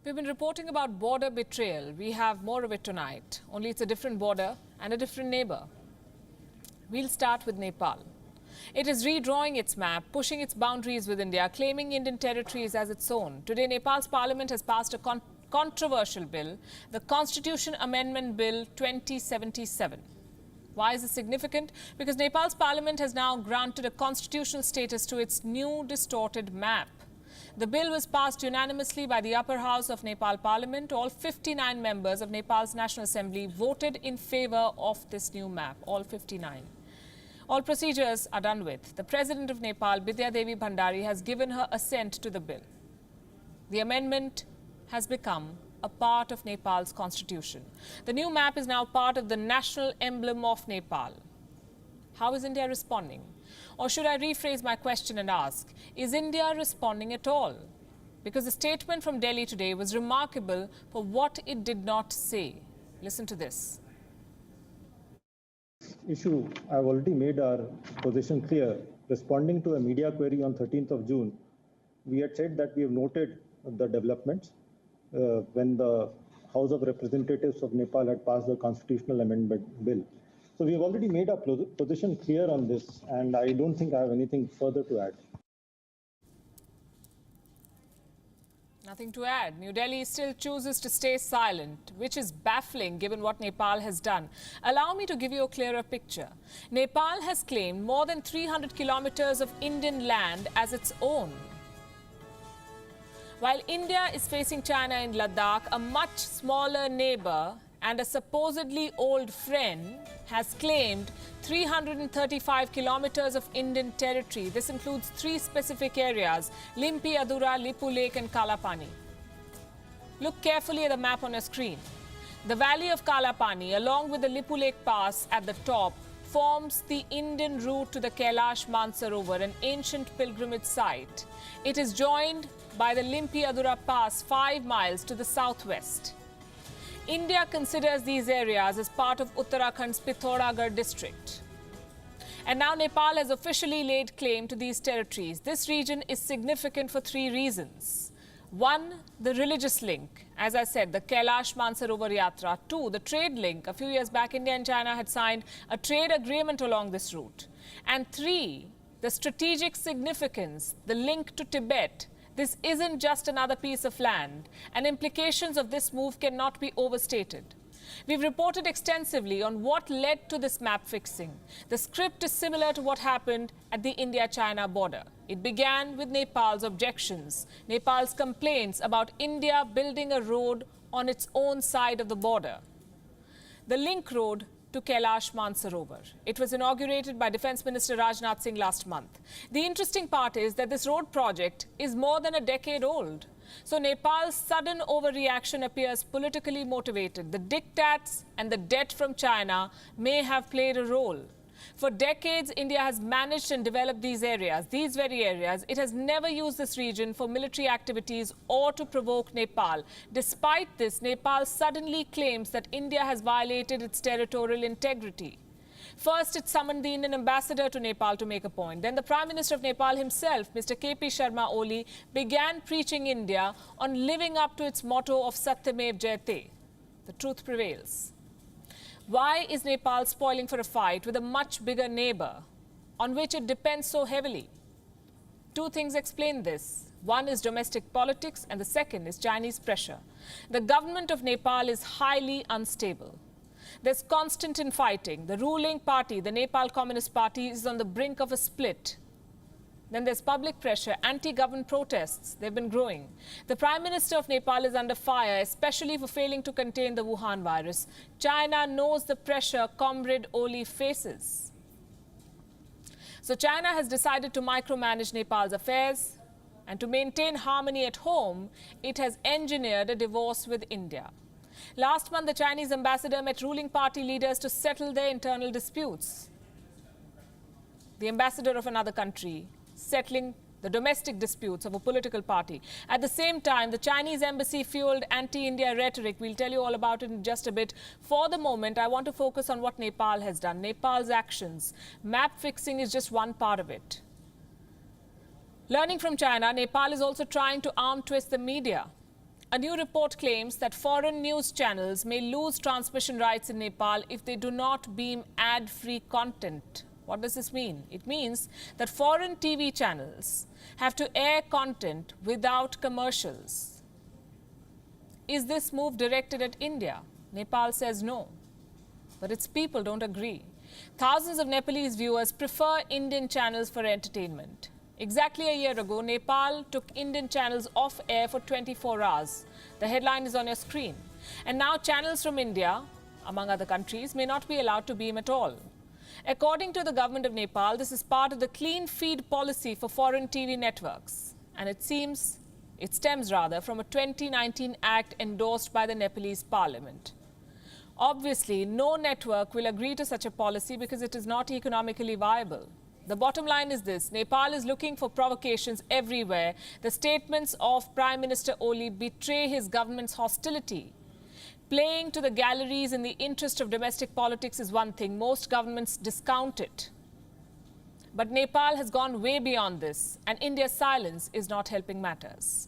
We've been reporting about border betrayal. We have more of it tonight, only it's a different border and a different neighbor. We'll start with Nepal. It is redrawing its map, pushing its boundaries with India, claiming Indian territories as its own. Today, Nepal's parliament has passed a controversial bill, the Constitution Amendment Bill 2077. Why is this significant? Because Nepal's parliament has now granted a constitutional status to its new distorted map. The bill was passed unanimously by the upper house of Nepal Parliament. All 59 members of Nepal's National Assembly voted in favor of this new map, all 59. All procedures are done with. The President of Nepal, Bidya Devi Bhandari, has given her assent to the bill. The amendment has become a part of Nepal's constitution. The new map is now part of the national emblem of Nepal. How is India responding? Or should I rephrase my question and ask, is India responding at all? Because the statement from Delhi today was remarkable for what it did not say. Listen to this. Issue, I've already made our position clear. Responding to a media query on 13th of June, we had said that we have noted the developments when the House of Representatives of Nepal had passed the constitutional amendment bill. So we have already made our position clear on this, and I don't think I have anything further to add. Nothing to add. New Delhi still chooses to stay silent, which is baffling given what Nepal has done. Allow me to give you a clearer picture. Nepal has claimed more than 300 kilometers of Indian land as its own. While India is facing China in Ladakh, a much smaller neighbor and a supposedly old friend has claimed 335 kilometers of Indian territory. This includes 3 specific areas: Limpiyadhura, Lipulekh and Kalapani. Look carefully at the map on your screen. The valley of Kalapani, along with the Lipulekh Pass at the top, forms the Indian route to the Kailash Mansarovar, an ancient pilgrimage site. It is joined by the Limpiyadhura Pass 5 miles to the southwest. India considers these areas as part of Uttarakhand's Pithoragarh district. And now Nepal has officially laid claim to these territories. This region is significant for 3 reasons. 1, the religious link. As I said, the Kailash Mansarovar Yatra. 2, the trade link. A few years back, India and China had signed a trade agreement along this route. And 3, the strategic significance, the link to Tibet. This isn't just another piece of land, and implications of this move cannot be overstated. We've reported extensively on what led to this map fixing. The script is similar to what happened at the India-China border. It began with Nepal's objections, Nepal's complaints about India building a road on its own side of the border. The link road to Kailash Mansarovar. It was inaugurated by Defence Minister Rajnath Singh last month. The interesting part is that this road project is more than a decade old. So Nepal's sudden overreaction appears politically motivated. The diktats and the debt from China may have played a role. For decades, India has managed and developed these areas, these very areas. It has never used this region for military activities or to provoke Nepal. Despite this, Nepal suddenly claims that India has violated its territorial integrity. First, it summoned the Indian ambassador to Nepal to make a point. Then the Prime Minister of Nepal himself, Mr. K.P. Sharma Oli, began preaching India on living up to its motto of Satyamev Jayate. The truth prevails. Why is Nepal spoiling for a fight with a much bigger neighbor on which it depends so heavily? 2 things explain this. 1 is domestic politics and the second is Chinese pressure. The government of Nepal is highly unstable. There's constant infighting. The ruling party, the Nepal Communist Party, is on the brink of a split. Then there's public pressure, anti-government protests. They've been growing. The Prime Minister of Nepal is under fire, especially for failing to contain the Wuhan virus. China knows the pressure Comrade Oli faces. So China has decided to micromanage Nepal's affairs, and to maintain harmony at home, it has engineered a divorce with India. Last month, the Chinese ambassador met ruling party leaders to settle their internal disputes. The ambassador of another country settling the domestic disputes of a political party. At the same time, the Chinese embassy fueled anti-India rhetoric. We'll tell you all about it in just a bit. For the moment, I want to focus on what Nepal has done, Nepal's actions. Map fixing is just one part of it. Learning from China, Nepal is also trying to arm twist the media. A new report claims that foreign news channels may lose transmission rights in Nepal if they do not beam ad-free content. What does this mean? It means that foreign TV channels have to air content without commercials. Is this move directed at India? Nepal says no, but its people don't agree. Thousands of Nepalese viewers prefer Indian channels for entertainment. Exactly a year ago, Nepal took Indian channels off air for 24 hours. The headline is on your screen. And now channels from India, among other countries, may not be allowed to beam at all. According to the government of Nepal, this is part of the clean feed policy for foreign TV networks. And it stems from a 2019 act endorsed by the Nepalese parliament. Obviously, no network will agree to such a policy because it is not economically viable. The bottom line is this: Nepal is looking for provocations everywhere. The statements of Prime Minister Oli betray his government's hostility. Playing to the galleries in the interest of domestic politics is one thing. Most governments discount it. But Nepal has gone way beyond this, and India's silence is not helping matters.